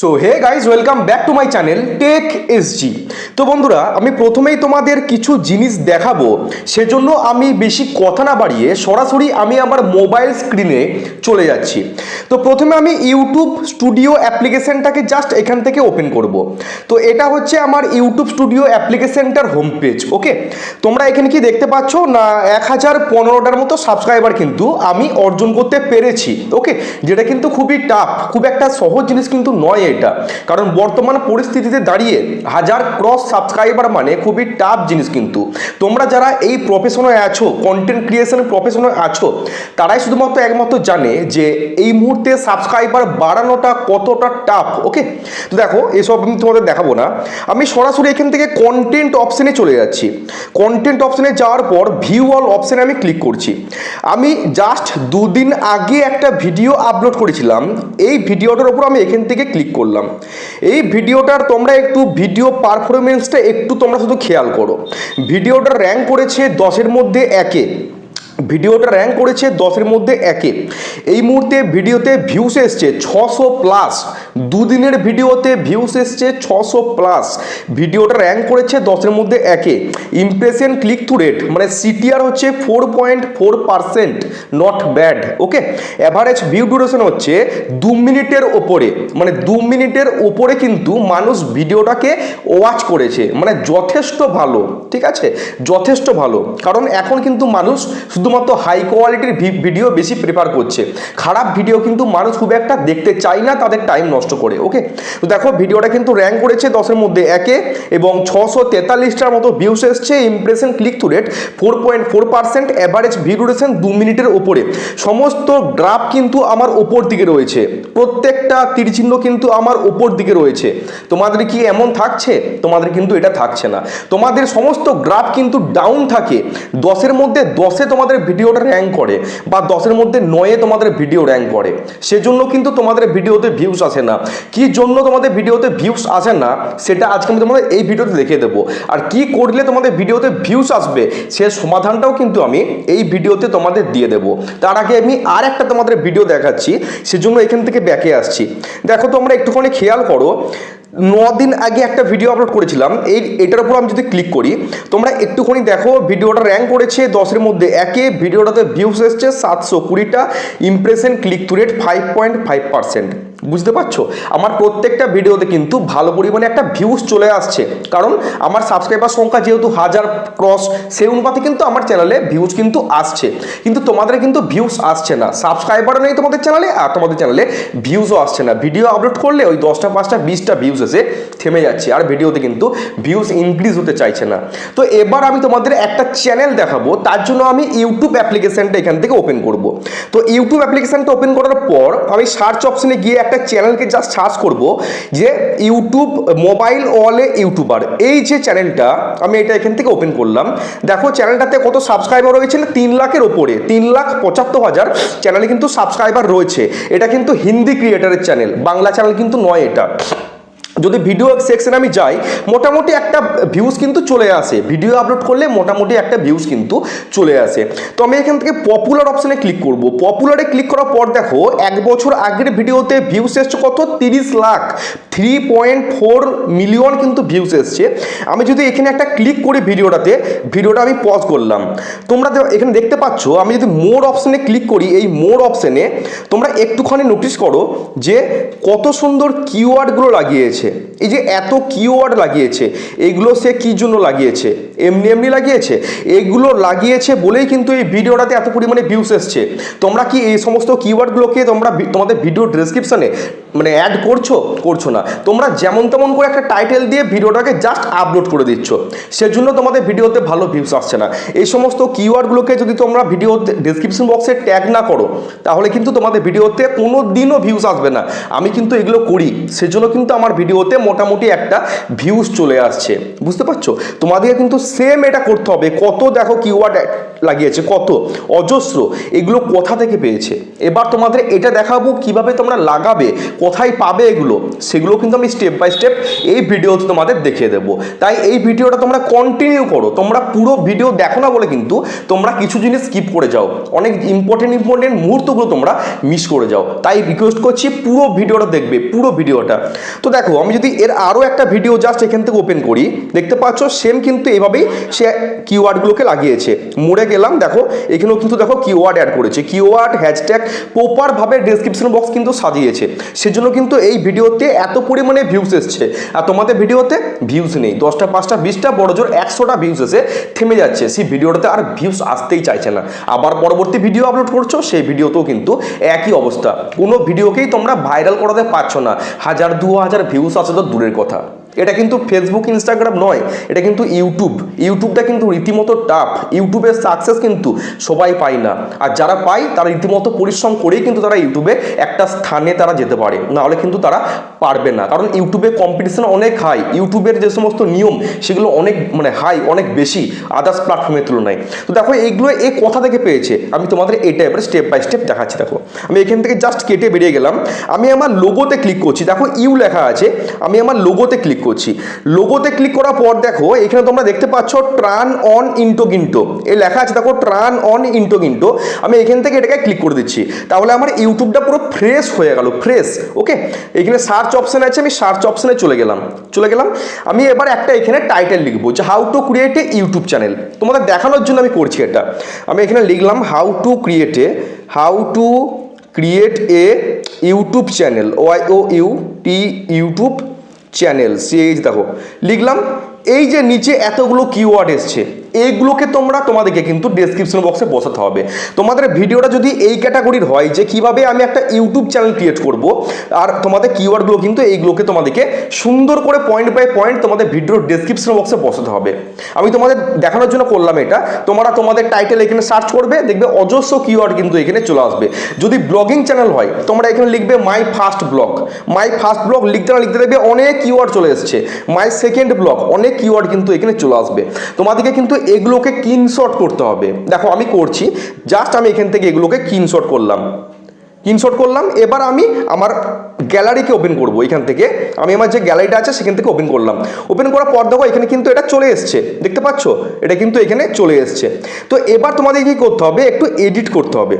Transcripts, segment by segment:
So hey guys welcome back to my channel tech SG. তো বন্ধুরা, আমি প্রথমেই তোমাদের কিছু জিনিস দেখাবো, সেজন্য আমি বেশি কথা না বাড়িয়ে সরাসরি আমি আমার মোবাইল স্ক্রিনে চলে যাচ্ছি। তো প্রথমে আমি ইউটিউব স্টুডিও অ্যাপ্লিকেশনটাকে জাস্ট এখান থেকে ওপেন করব। তো এটা হচ্ছে আমার ইউটিউব স্টুডিও অ্যাপ্লিকেশনটার হোম পেজ। ওকে, তোমরা এখানে কি দেখতে পাচ্ছ না, 1015টার মতো সাবস্ক্রাইবার কিন্তু আমি অর্জন করতে পেরেছি। ওকে, যেটা কিন্তু খুবই টাফ, খুব একটা সহজ জিনিস কিন্তু নয় এটা, কারণ বর্তমান পরিস্থিতিতে দাঁড়িয়ে 1000 ক্রস সাবস্ক্রাইবার মানে খুবই টাফ জিনিস। কিন্তু তোমরা যারা এই প্রফেশনে আছো, কন্টেন্ট ক্রিয়েশন প্রফেশনে আছো, তারাই শুধুমাত্র একমাত্র জানে যে এই মুহূর্তে সাবস্ক্রাইবার বাড়ানোটা কতটা টাফ। ওকে, তো দেখো এসব আমি তোমাদের দেখাবো না, আমি সরাসরি এখান থেকে কন্টেন্ট অপশনে চলে যাচ্ছি। কন্টেন্ট অপশনে যাওয়ার পর ভিউ অল অপশনে আমি ক্লিক করছি। আমি জাস্ট দুদিন আগে একটা ভিডিও আপলোড করেছিলাম, এই ভিডিওটার উপর আমি এখান থেকে ক্লিক করলাম। এই ভিডিওটার তোমরা একটু ভিডিও পারফরমেন্সটা একটু তোমরা শুধু খেয়াল করো। ভিডিওটা র্যাঙ্ক করেছে 10-এর মধ্যে 1-এ, ভিডিওটা র্যাঙ্ক করেছে 10-এর মধ্যে 1-এ। এই মুহূর্তে ভিডিওতে ভিউস এসছে 600+, দুদিনের ভিডিওতে ভিউস এসছে 600+। ভিডিওটা র্যাঙ্ক করেছে 10-এর মধ্যে 1-এ। ইমপ্রেশন ক্লিক থ্রু রেট মানে সিটিআর হচ্ছে 4.4%, not bad. Okay, average view duration হচ্ছে 2 মিনিটের ওপরে, মানে 2 মিনিটের ওপরে কিন্তু মানুষ ভিডিওটাকে ওয়াচ করেছে, মানে যথেষ্ট ভালো। ঠিক আছে, যথেষ্ট ভালো, কারণ এখন কিন্তু মানুষ শুধুমাত্র হাই কোয়ালিটির ভিডিও বেশি প্রেফার করছে, খারাপ ভিডিও কিন্তু মানুষ খুব একটা দেখতে চায় না, তাদের টাইম নষ্ট করে। ওকে, তো দেখো ভিডিওটা কিন্তু র্যাঙ্ক করেছে 10-এর মধ্যে 1-এ এবং 643টার মতো ভিউস এসছে। Impression click through rate 4.4%, average view duration 2 মিনিটের ওপরে। সমস্ত গ্রাফ কিন্তু আমার ওপর দিকে রয়েছে, প্রত্যেকটা তীর চিহ্ন কিন্তু আমার ওপর দিকে রয়েছে। তোমাদের কি এমন থাকছে? তোমাদের কিন্তু এটা থাকছে না, তোমাদের সমস্ত গ্রাফ কিন্তু ডাউন থাকে। 10-এর মধ্যে 10-এ তোমাদের ভিডিওটা র্যাঙ্ক করে, বা 10-এর মধ্যে 9-এ তোমাদের ভিডিও র্যাঙ্ক করে, সেজন্য কিন্তু তোমাদের ভিডিওতে ভিউস আসে না। কি জন্য তোমাদের ভিডিওতে ভিউস আসে না সেটা আজকে আমি তোমাদের এই ভিডিওতে দেখিয়ে দেবো, আর কি করলে তোমাদের ভিডিওতে ভিউস আসবে সে সমাধানটাও কিন্তু আমি এই ভিডিওতে তোমাদের দিয়ে দেবো। তার আগে আমি আর একটা তোমাদের ভিডিও দেখাচ্ছি, সেজন্য এখান থেকে ব্যাকে আসছি। দেখো তোমরা একটুখানি খেয়াল করো, 9 দিন আগে একটা ভিডিও আপলোড করেছিলাম, এটার উপর আমি যদি ক্লিক করি, তোমরা একটুখানি দেখো ভিডিওটা র্যাঙ্ক করেছে 10-এর মধ্যে 1-এ, ভিডিওটাতে ভিউস এসছে 720টা, ইমপ্রেশন ক্লিক থ্রু রেট 5.5%। বুঝতে পারছো, আমার প্রত্যেকটা ভিডিওতে কিন্তু ভালো পরিমাণে একটা ভিউস চলে আসছে, কারণ আমার সাবস্ক্রাইবার সংখ্যা যেহেতু 1000 ক্রস, সেই অনুপাতে কিন্তু আমার চ্যানেলে ভিউস কিন্তু আসছে। কিন্তু তোমাদের কিন্তু ভিউস আসছে না, সাবস্ক্রাইবারও নেই তোমাদের চ্যানেলে, আর তোমাদের চ্যানেলে ভিউসও আসছে না। ভিডিও আপলোড করলে ওই 10টা 5টা 20টা ভিউস এসে থেমে যাচ্ছে, আর ভিডিওতে কিন্তু ভিউস ইনক্রিজ হতে চাইছে না। তো এবার আমি তোমাদের একটা চ্যানেল দেখাবো, তার জন্য আমি ইউটিউব অ্যাপ্লিকেশনটা এখান থেকে ওপেন করব। তো ইউটিউব অ্যাপ্লিকেশনটা ওপেন করার পর আমি সার্চ অপশনে গিয়ে একটা চ্যানেলকে জাস্ট সার্চ করব যে ইউটিউব মোবাইল ওয়ালে ইউটিউবার, এই যে চ্যানেলটা আমি এটা এখান থেকে ওপেন করলাম। দেখো চ্যানেলটাতে কত সাবস্ক্রাইবার রয়েছে, 3 লাখের ওপরে, 3,75,000 চ্যানেলে কিন্তু সাবস্ক্রাইবার রয়েছে। এটা কিন্তু হিন্দি ক্রিয়েটারের চ্যানেল, বাংলা চ্যানেল কিন্তু নয় এটা। যদি ভিডিও সেকশনে আমি যাই, মোটামুটি একটা ভিউজ কিন্তু চলে আসে, ভিডিও আপলোড করলে মোটামুটি একটা ভিউজ কিন্তু চলে আসে। তো আমি এখান থেকে পপুলার অপশনে ক্লিক করব। পপুলারে ক্লিক করার পর দেখো 1 বছর আগের ভিডিওতে ভিউস এসছে কত, 30 লাখ, 3.4 মিলিয়ন কিন্তু ভিউস এসছে। আমি যদি এখানে একটা ক্লিক করি ভিডিওটা আমি পজ করলাম, তোমরা এখানে দেখতে পাচ্ছ, আমি যদি মোর অপশনে ক্লিক করি, এই মোর অপশনে তোমরা একটুখানি নোটিস করো যে কত সুন্দর কিওয়ার্ডগুলো লাগিয়েছে। এই যে এত কিওয়ার্ড লাগিয়েছে, এগুলো সে কি জন্য লাগিয়েছে? এমনি লাগিয়েছে? এগুলো লাগিয়েছে বলেই কিন্তু এই ভিডিওটাতে এত পরিমাণে ভিউস এসছে। তোমরা কি এই সমস্ত কিওয়ার্ডগুলোকে তোমরা তোমাদের ভিডিও ডেসক্রিপশনে মানে অ্যাড করছো না, তোমরা যেমন তেমন করে একটা টাইটেল দিয়ে ভিডিওটাকে জাস্ট আপলোড করে দিচ্ছ, সেজন্য তোমাদের ভিডিওতে ভালো ভিউস আসছে না। এই সমস্ত কিওয়ার্ডগুলোকে যদি তোমরা ভিডিও ডেসক্রিপশন বক্সে ট্যাগ না করো, তাহলে কিন্তু তোমাদের ভিডিওতে কোনো দিনও ভিউস আসবে না। আমি কিন্তু এগুলো করি, সেজন্য কিন্তু আমার ভিডিওতে মোটামুটি একটা ভিউজ চলে আসছে, বুঝতে পারছো? তোমাদেরকে কিন্তু সেম এটা করতে হবে। কত দেখো কিওয়ার্ড লাগিয়েছে, কত অজস্র, এগুলো কোথা থেকে পেয়েছে। এবার তোমাদের এটা দেখাবো কিভাবে তোমরা লাগাবে, কোথায় পাবে এগুলো, সেগুলো কিন্তু আমি স্টেপ বাই স্টেপ এই ভিডিওতে তোমাদের দেখিয়ে দেবো। তাই এই ভিডিওটা তোমরা কন্টিনিউ করো, তোমরা পুরো ভিডিও দেখো না বলে কিন্তু তোমরা কিছু জিনিস স্কিপ করে যাও, অনেক ইম্পর্টেন্ট মুহূর্তগুলো তোমরা মিস করে যাও। তাই রিকোয়েস্ট করছি পুরো ভিডিওটা দেখবে, পুরো ভিডিওটা। তো দেখো আমি যদি এর আরও একটা ভিডিও জাস্ট এখান থেকে ওপেন করি, দেখতে পাচ্ছ সেম কিন্তু এভাবেই সে কিওয়ার্ডগুলোকে লাগিয়েছে। মোড়ে গেলাম, দেখো এখানেও কিন্তু দেখো কিওয়ার্ড অ্যাড করেছে, কিওয়ার্ড হ্যাশট্যাগ প্রপারভাবে ডেসক্রিপশন বক্স কিন্তু সাজিয়েছে। সেজন্য কিন্তু এই ভিডিওতে এত পরিমাণে ভিউজ এসছে। আর তোমাদের ভিডিওতে ভিউজ নেই, 10টা 5টা 20টা বড় জোর 100টা ভিউজ এসে থেমে যাচ্ছে, সেই ভিডিওটাতে আর ভিউজ আসতেই চাইছে না। আবার পরবর্তী ভিডিও আপলোড করছো, সেই ভিডিওতেও কিন্তু একই অবস্থা, কোনো ভিডিওকেই তোমরা ভাইরাল করাতে পারছো না। 1000 2000 ভিউজ আছে তো দূরের কথা। এটা কিন্তু ফেসবুক ইনস্টাগ্রাম নয়, এটা কিন্তু ইউটিউবটা কিন্তু রীতিমতো টাফ। ইউটিউবের সাকসেস কিন্তু সবাই পায় না, আর যারা পায় তারা রীতিমতো পরিশ্রম করেই কিন্তু তারা ইউটিউবে একটা স্থানে তারা যেতে পারে, নাহলে কিন্তু তারা পারবে না। কারণ ইউটিউবে কম্পিটিশন অনেক হাই, ইউটিউবের যে সমস্ত নিয়ম সেগুলো অনেক হাই, অনেক বেশি আদার্স প্ল্যাটফর্মের তুলনায়। তো দেখো এইগুলো এই কথা থেকে পেয়েছে, আমি তোমাদের এটা এবারে স্টেপ বাই স্টেপ দেখাচ্ছি। দেখো আমি এখান থেকে জাস্ট কেটে বেরিয়ে গেলাম, আমি আমার লোগোতে ক্লিক করছি, দেখো ইউ লেখা আছে, আমি আমার লোগোতে ক্লিক করছি। লোগোতে ক্লিক করার পর দেখো এখানে তোমরা দেখতে পাচ্ছ ট্রান অন ইন্টোগিন্টো এই লেখা আছে, দেখো ট্রান অন ইন্টোগিন্টো। আমি এখান থেকে এটাকে ক্লিক করে দিচ্ছি, তাহলে আমার ইউটিউবটা পুরো ফ্রেশ হয়ে গেল, ফ্রেশ। ওকে, এখানে সার্চ অপশন আছে, আমি সার্চ অপশনে চলে গেলাম। আমি এবার একটা এখানে টাইটেল লিখবো যে how to create a YouTube channel. তোমাদের দেখানোর জন্য আমি করছি এটা। আমি এখানে লিখলাম how to create a YouTube channel, YouTube channel দেখো লিখলাম। এই যে নিচে এতগুলো কিওয়ার্ড এসছে, এইগুলোকে তোমাদেরকে কিন্তু ডেসক্রিপশন বক্সে বসাতে হবে। তোমাদের ভিডিওটা যদি এই ক্যাটাগরির হয় যে কিভাবে আমি একটা ইউটিউব চ্যানেল ক্রিয়েট করব, আর তোমাদের কিওয়ার্ডগুলো কিন্তু এইগুলোকে তোমাদেরকে সুন্দর করে পয়েন্ট বাই পয়েন্ট তোমাদের ভিডিওর ডেসক্রিপশন বক্সে বসাতে হবে। আমি তোমাদের দেখানোর জন্য করলাম এটা। তোমরা তোমাদের টাইটেল এখানে সার্চ করবে, দেখবে অজস্র কিওয়ার্ড কিন্তু এখানে চলে আসবে। যদি ব্লগিং চ্যানেল হয় তোমরা এখানে লিখবে মাই ফার্স্ট ব্লগ, লিখতে দেখবে অনেক কিওয়ার্ড চলে এসছে। মাই সেকেন্ড ব্লগ, অনেক কিওয়ার্ড কিন্তু এখানে চলে আসবে। তোমাদেরকে কিন্তু এগুলোকে স্ক্রিনশট করতে হবে। দেখো আমি করছি, জাস্ট আমি এখান থেকে এগুলোকে স্ক্রিনশট করলাম। এবার আমি আমার গ্যালারিকে ওপেন করব। এখান থেকে আমি আমার যে গ্যালারিটা আছে সেখান থেকে ওপেন করলাম। ওপেন করার পর দেখো এখানে কিন্তু এটা চলে এসছে, দেখতে পাচ্ছ এটা কিন্তু এখানে চলে এসছে। তো এবার তোমাদের কি করতে হবে, একটু এডিট করতে হবে।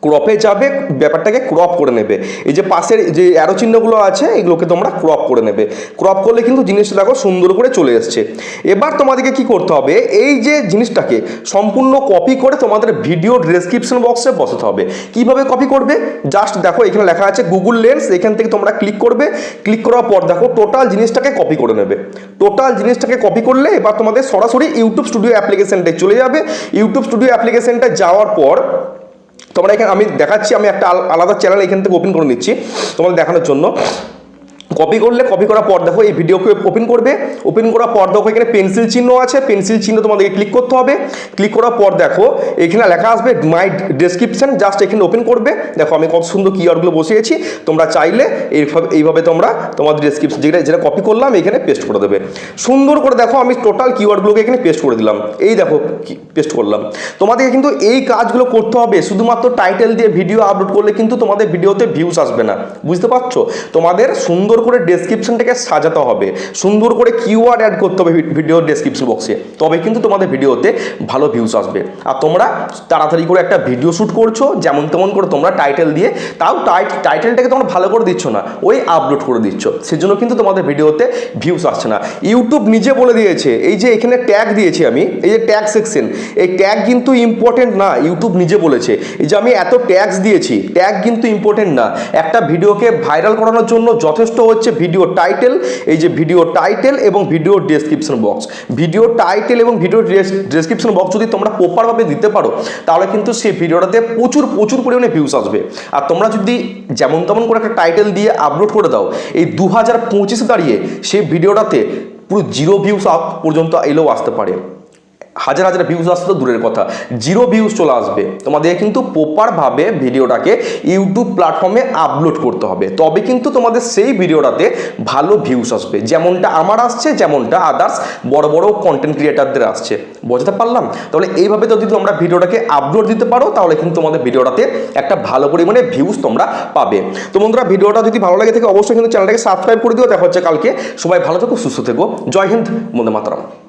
ক্রপে যাবে, ব্যাপারটাকে ক্রপ করে নেবে। এই যে পাশের যে অ্যারো চিহ্নগুলো আছে এগুলোকে তোমরা ক্রপ করে নেবে। ক্রপ করলে কিন্তু জিনিসটা দেখো সুন্দর করে চলে এসছে। এবার তোমাদেরকে কি করতে হবে, এই যে জিনিসটাকে সম্পূর্ণ কপি করে তোমাদের ভিডিও ডেসক্রিপশন বক্সে বসাতে হবে। কিভাবে কপি করবে, জাস্ট দেখো এখানে লেখা আছে গুগল লেন্স, এখান থেকে তোমরা ক্লিক করবে। ক্লিক করার পর দেখো টোটাল জিনিসটাকে কপি করে নেবে। টোটাল জিনিসটাকে কপি করলে এবার তোমাদের সরাসরি ইউটিউব স্টুডিও অ্যাপ্লিকেশনটায় চলে যাবে। ইউটিউব স্টুডিও অ্যাপ্লিকেশনটা যাওয়ার পর তোমরা এখানে আমি দেখাচ্ছি, আমি একটা আলাদা চ্যানেল এখান থেকে ওপেন করে নিচ্ছি তোমাদের দেখানোর জন্য। কপি করার পর দেখো এই ভিডিওকে ওপেন করবে। ওপেন করার পর দেখো এখানে পেন্সিল চিহ্ন আছে, পেন্সিল চিহ্ন তোমাদেরকে ক্লিক করতে হবে। ক্লিক করার পর দেখো এখানে লেখা আসবে মাই ডেসক্রিপশন, জাস্ট এখানে ওপেন করবে। দেখো আমি কত সুন্দর কিওয়ার্ডগুলো বসিয়েছি। তোমরা চাইলে এইভাবে তোমরা তোমাদের ডেসক্রিপশন যেটা কপি করলাম এখানে পেস্ট করে দেবে সুন্দর করে। দেখো আমি টোটাল কিওয়ার্ডগুলোকে এখানে পেস্ট করে দিলাম, এই দেখো পেস্ট করলাম। তোমাদেরকে কিন্তু এই কাজগুলো করতে হবে। শুধুমাত্র টাইটেল দিয়ে ভিডিও আপলোড করলে কিন্তু তোমাদের ভিডিওতে ভিউজ আসবে না, বুঝতে পারছো? তোমাদের সুন্দর করে ডেসক্রিপশনটাকে সাজাতে হবে, সুন্দর করে কিওয়ার্ড অ্যাড করতে হবে ভিডিওর ডেসক্রিপশন বক্সে, তবে কিন্তু তোমাদের ভিডিওতে ভালো ভিউজ আসবে। আর তোমরা তাড়াতাড়ি করে একটা ভিডিও শ্যুট করছো যেমন তেমন করে তোমরা টাইটেল দিয়ে, তাও টাইটেলটাকে তোমরা ভালো করে দিচ্ছ না, ওই আপলোড করে দিচ্ছ, সেজন্য কিন্তু তোমাদের ভিডিওতে ভিউজ আসছে না। ইউটিউব নিজে বলে দিয়েছে, এই যে এখানে ট্যাগ দিয়েছি আমি, এই যে ট্যাগ সেকশন, এই ট্যাগ কিন্তু ইম্পর্টেন্ট না। ইউটিউব নিজে বলেছে এই যে আমি এত ট্যাগস দিয়েছি, ট্যাগ কিন্তু ইম্পর্টেন্ট না। একটা ভিডিওকে ভাইরাল করানোর জন্য যথেষ্ট হচ্ছে ভিডিও টাইটেল, এই যে ভিডিও টাইটেল এবং video description box. Video title এবং ভিডিও ডেসক্রিপশন বক্স যদি তোমরা প্রপারভাবে দিতে পারো তাহলে কিন্তু সেই ভিডিওটাতে প্রচুর পরিমাণে ভিউজ আসবে। আর তোমরা যদি যেমন তেমন করে একটা টাইটেল দিয়ে আপলোড করে দাও, এই 2025 দাঁড়িয়ে সেই ভিডিওটাতে পুরো 0 ভিউজ পর্যন্ত এলেও আসতে পারে। হাজার হাজার ভিউজ আসতে তো দূরের কথা, 0 ভিউজ চলে আসবে। তোমাদের কিন্তু প্রপারভাবে ভিডিওটাকে ইউটিউব প্ল্যাটফর্মে আপলোড করতে হবে, তবে কিন্তু তোমাদের সেই ভিডিওটাতে ভালো ভিউজ আসবে, যেমনটা আমার আসছে, যেমনটা আদার্স বড় বড় কন্টেন্ট ক্রিয়েটারদের আসছে। বুঝতে পারলাম? তাহলে এইভাবে যদি তোমরা ভিডিওটাকে আপলোড দিতে পারো তাহলে কিন্তু তোমাদের ভিডিওটাতে একটা ভালো পরিমাণে ভিউজ তোমরা পাবে। তো বন্ধুরা, ভিডিওটা যদি ভালো লাগে থাকে অবশ্যই কিন্তু চ্যানেলটাকে সাবস্ক্রাইব করে দিও। দেখা হচ্ছে কালকে। সবাই ভালো থেকো, সুস্থ থেকো। জয় হিন্দ, বন্দে মাতরম।